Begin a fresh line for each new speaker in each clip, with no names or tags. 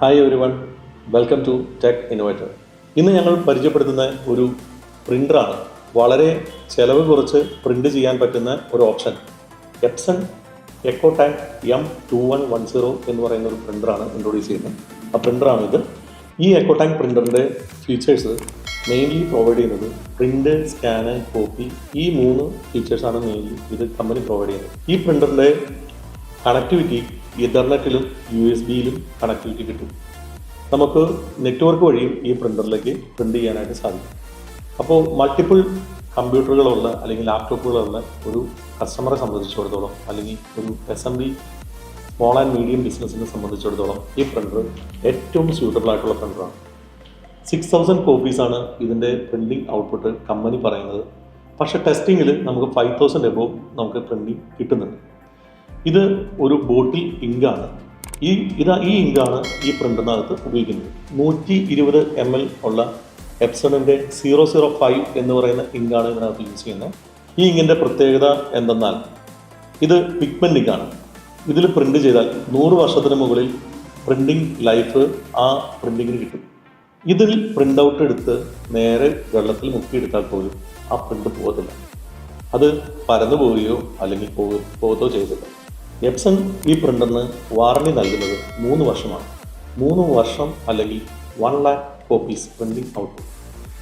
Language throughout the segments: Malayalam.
Hi everyone, welcome to Tech Innovator. ഇന്ന് ഞങ്ങൾ പരിചയപ്പെടുത്തുന്ന ഒരു പ്രിൻ്ററാണ്. വളരെ ചിലവ് കുറച്ച് പ്രിൻ്റ് ചെയ്യാൻ പറ്റുന്ന ഒരു ഓപ്ഷൻ. എപ്സൺ എക്കോടാങ്ക് M2110 എന്ന് പറയുന്ന ഒരു പ്രിൻ്ററാണ് ഇൻട്രൊഡ്യൂസ് ചെയ്യുന്നത്. ആ പ്രിൻ്ററാണിത്. ഈ എക്കോടാങ്ക് പ്രിൻ്ററിൻ്റെ ഫീച്ചേഴ്സ് മെയിൻലി പ്രൊവൈഡ് ചെയ്യുന്നത് പ്രിൻ്റ്, സ്കാന്, കോപ്പി, ഈ 3 ഫീച്ചേഴ്സാണ് മെയിൻലി ഇത് കമ്പനി പ്രൊവൈഡ് ചെയ്യുന്നത്. ഈ പ്രിൻ്ററിൻ്റെ കണക്ടിവിറ്റി ഇൻ്റർനെറ്റിലും USB-യിലും കണക്ടിവിറ്റി കിട്ടും. നമുക്ക് നെറ്റ്വർക്ക് വഴിയും ഈ പ്രിൻ്ററിലേക്ക് പ്രിൻ്റ് ചെയ്യാനായിട്ട് സാധിക്കും. അപ്പോൾ മൾട്ടിപ്പിൾ കമ്പ്യൂട്ടറുകളുള്ള അല്ലെങ്കിൽ ലാപ്ടോപ്പുകളുള്ള ഒരു കസ്റ്റമറെ സംബന്ധിച്ചിടത്തോളം, അല്ലെങ്കിൽ ഒരു SMB സ്മോൾ ആൻഡ് മീഡിയം ബിസിനസ്സിനെ സംബന്ധിച്ചിടത്തോളം ഈ പ്രിൻ്റർ ഏറ്റവും സ്യൂട്ടബിൾ ആയിട്ടുള്ള പ്രിൻ്ററാണ്. 6000 കോപ്പീസാണ് ഇതിൻ്റെ പ്രിൻറ്റിംഗ് ഔട്ട്പുട്ട് കമ്പനി പറയുന്നത്. പക്ഷേ ടെസ്റ്റിങ്ങിൽ നമുക്ക് 5000 എബോവ് നമുക്ക് പ്രിൻറ്റിംഗ് കിട്ടുന്നുണ്ട്. ഇത് ഒരു ബോട്ടിൽ ഇങ്കാണ്. ഈ ഇങ്കാണ് ഈ പ്രിൻ്ററിനകത്ത് ഉപയോഗിക്കുന്നത്. 120 ml ഉള്ള എപ്സണിൻ്റെ 005 എന്ന് പറയുന്ന ഇങ്കാണ് ഇതിനകത്ത് യൂസ് ചെയ്യുന്നത്. ഈ ഇങ്ങിൻ്റെ പ്രത്യേകത എന്തെന്നാൽ ഇത് പിഗ്മെൻ്റ് ഇങ്കാണ്. ഇതിൽ പ്രിൻ്റ് ചെയ്താൽ 100 വർഷത്തിന് മുകളിൽ പ്രിൻറ്റിംഗ് ലൈഫ് ആ പ്രിൻറ്റിങ്ങിന് കിട്ടും. ഇതിൽ പ്രിൻ്റ് ഔട്ട് എടുത്ത് നേരെ വെള്ളത്തിൽ മുക്കിയെടുത്താൽ പോലും ആ പ്രിൻ്റ് പോകത്തില്ല. അത് പരന്നു പോവുകയോ അല്ലെങ്കിൽ പോകത്തോ ചെയ്തില്ല. എപ്സൺ ഈ പ്രിൻ്ററിന് വാറണ്ടി നൽകുന്നത് 3 വർഷമാണ്. 3 വർഷം അല്ലെങ്കിൽ 1 lakh കോപ്പീസ് പ്രിൻറ്റിംഗ് ഔട്ട്പുട്ട്.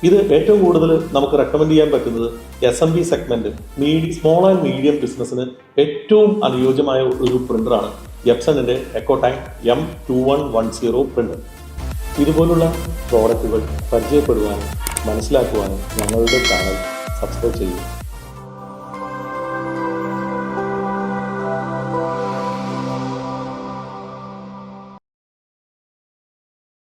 ഇത് ഏറ്റവും കൂടുതൽ നമുക്ക് റെക്കമെൻഡ് ചെയ്യാൻ പറ്റുന്നത് SMB segment, small and medium ബിസിനസ്സിന് ഏറ്റവും അനുയോജ്യമായ ഒരു പ്രിൻ്ററാണ് എപ്സണിൻ്റെ എക്കോടാങ്ക് M2110 പ്രിൻ്റർ. ഇതുപോലുള്ള പ്രോഡക്റ്റുകൾ പരിചയപ്പെടുവാനും മനസ്സിലാക്കുവാനും ഞങ്ങളുടെ ചാനൽ സബ്സ്ക്രൈബ് ചെയ്യുക.